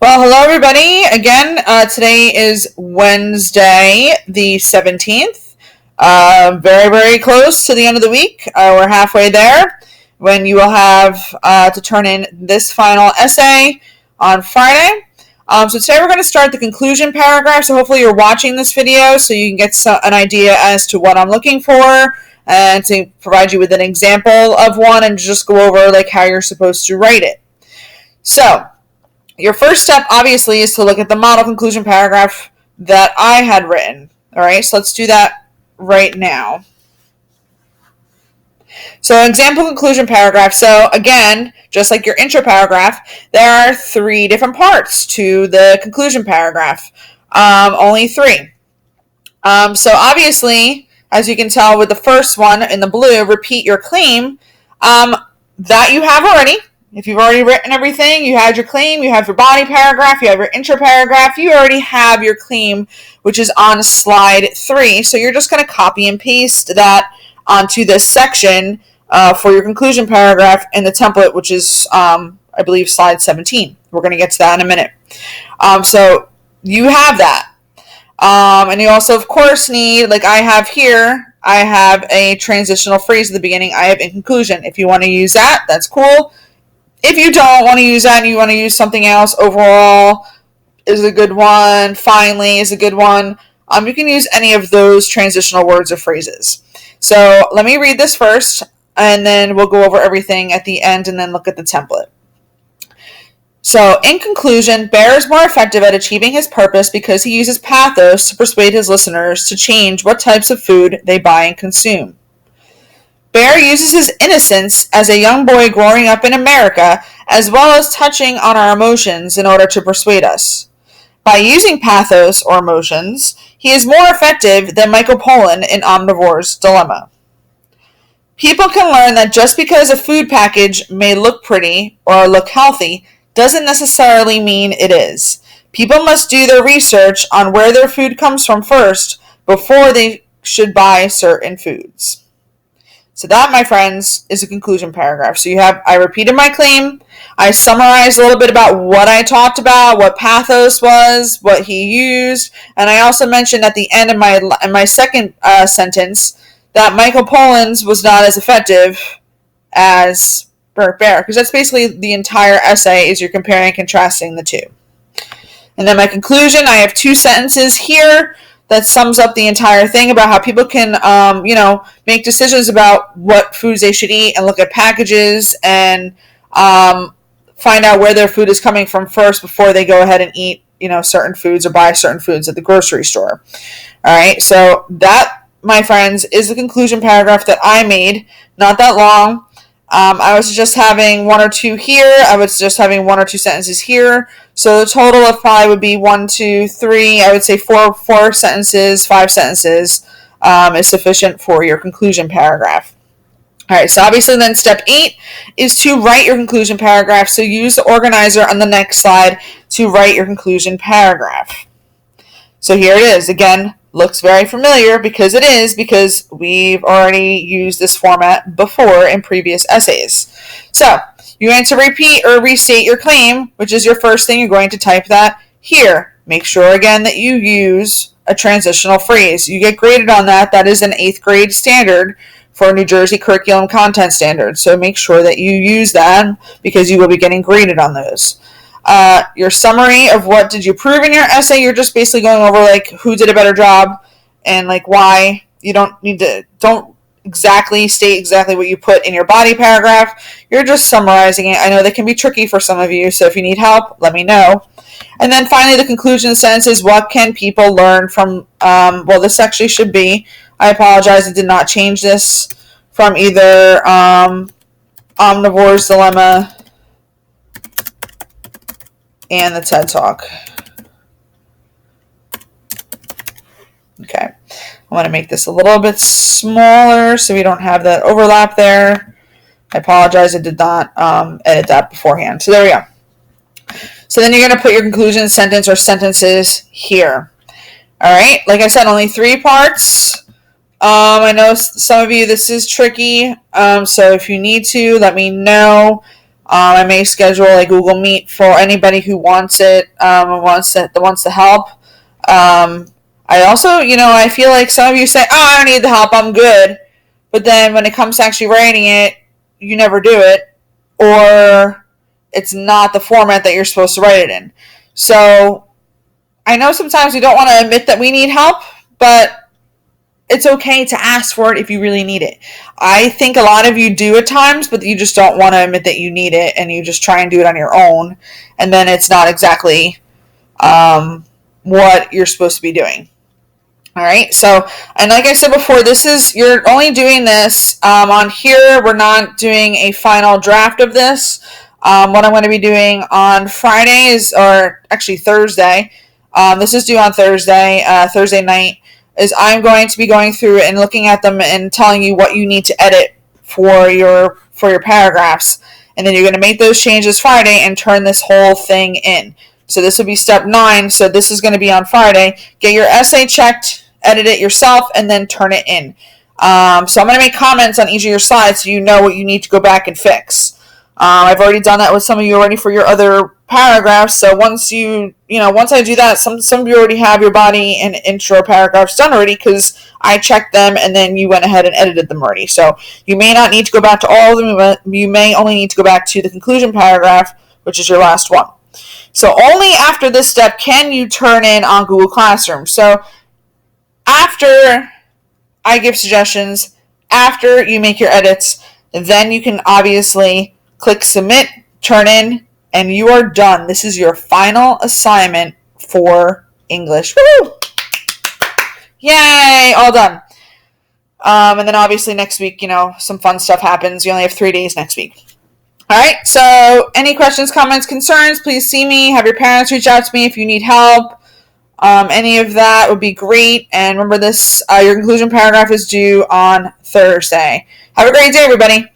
Well, hello everybody. Again, today is Wednesday, the 17th. Very, very close to the end of the week. We're halfway there when you will have to turn in this final essay on Friday. So today we're going to start the conclusion paragraph. So hopefully you're watching this video so you can get an idea as to what I'm looking for and to provide you with an example of one and just go over like how you're supposed to write it. So your first step, obviously, is to look at the model conclusion paragraph that I had written. All right, so let's do that right now. So example conclusion paragraph. So again, just like your intro paragraph, there are three different parts to the conclusion paragraph. Only three. So obviously, as you can tell with the first one in the blue, repeat your claim, that you have already. If you've already written everything, you had your claim, you have your body paragraph, you have your intro paragraph, you already have your claim, which is on slide 3. So you're just going to copy and paste that onto this section for your conclusion paragraph in the template, which is, I believe, slide 17. We're going to get to that in a minute. So you have that. And you also, of course, need, like I have here, I have a transitional phrase at the beginning. I have in conclusion. If you want to use that, that's cool. If you don't want to use that and you want to use something else, overall is a good one, finally is a good one. You can use any of those transitional words or phrases. So let me read this first, and then we'll go over everything at the end and then look at the template. So, in conclusion, Bear is more effective at achieving his purpose because he uses pathos to persuade his listeners to change what types of food they buy and consume. Bear uses his innocence as a young boy growing up in America, as well as touching on our emotions in order to persuade us. By using pathos or emotions, he is more effective than Michael Pollan in Omnivore's Dilemma. People can learn that just because a food package may look pretty or look healthy doesn't necessarily mean it is. People must do their research on where their food comes from first before they should buy certain foods. So that, my friends, is a conclusion paragraph. So I repeated my claim. I summarized a little bit about what I talked about, what pathos was, what he used, and I also mentioned at the end of my second sentence that Michael Pollan's was not as effective as Bear, because that's basically the entire essay is you're comparing and contrasting the two. And then my conclusion, I have 2 sentences here that sums up the entire thing about how people can, make decisions about what foods they should eat and look at packages and find out where their food is coming from first before they go ahead and eat, certain foods or buy certain foods at the grocery store. All right, so that, my friends, is the conclusion paragraph that I made. Not that long. I was just having 1 or 2 here. I was just having 1 or 2 sentences here. So the total of probably would be 1, 2, 3. I would say 4 sentences, 5 sentences is sufficient for your conclusion paragraph. All right, so obviously then step 8 is to write your conclusion paragraph. So use the organizer on the next slide to write your conclusion paragraph. So here it is. Again, looks very familiar because we've already used this format before in previous essays. So you're going to repeat or restate your claim, which is your first thing. You're going to type that here. Make sure again that you use a transitional phrase. You get graded on that. That is an 8th grade standard for New Jersey Curriculum Content Standards. So make sure that you use that because you will be getting graded on those. Your summary of what did you prove in your essay, you're just basically going over like who did a better job and like why. You don't exactly state exactly what you put in your body paragraph. You're just summarizing it. I know that can be tricky for some of you, so if you need help, let me know. And then finally, the conclusion sentence is what can people learn from, this actually should be, I apologize, I did not change this from either Omnivore's Dilemma and the TED Talk. Okay. I want to make this a little bit smaller so we don't have that overlap there. I apologize, I did not edit that beforehand. So there we go. So then you're going to put your conclusion sentence or sentences here. All right. Like I said, only 3 parts. I know some of you, this is tricky. So if you need to, let me know. I may schedule a Google Meet for anybody who wants it, wants the help. I also, I feel like some of you say, "Oh, I don't need the help. I'm good," but then when it comes to actually writing it, you never do it, or it's not the format that you're supposed to write it in. So I know sometimes we don't want to admit that we need help, but it's okay to ask for it if you really need it. I think a lot of you do at times, but you just don't want to admit that you need it, and you just try and do it on your own, and then it's not exactly what you're supposed to be doing. All right. So, and like I said before, you're only doing this on here. We're not doing a final draft of this. What I'm going to be doing on Fridays, or actually Thursday, this is due on Thursday night, is I'm going to be going through and looking at them and telling you what you need to edit for your paragraphs. And then you're going to make those changes Friday and turn this whole thing in. So this will be step 9. So this is going to be on Friday. Get your essay checked, edit it yourself, and then turn it in. So I'm going to make comments on each of your slides so you know what you need to go back and fix. I've already done that with some of you already for your other paragraphs. So once once I do that, some of you already have your body and intro paragraphs done already because I checked them and then you went ahead and edited them already. So you may not need to go back to all of them. You may only need to go back to the conclusion paragraph, which is your last one. So only after this step can you turn in on Google Classroom. So after I give suggestions, after you make your edits, then you can obviously click submit, turn in, and you are done. This is your final assignment for English. Woo! Yay! All done. And then obviously next week, some fun stuff happens. You only have 3 days next week. All right. So any questions, comments, concerns, please see me. Have your parents reach out to me if you need help. Any of that would be great. And remember this, your conclusion paragraph is due on Thursday. Have a great day, everybody.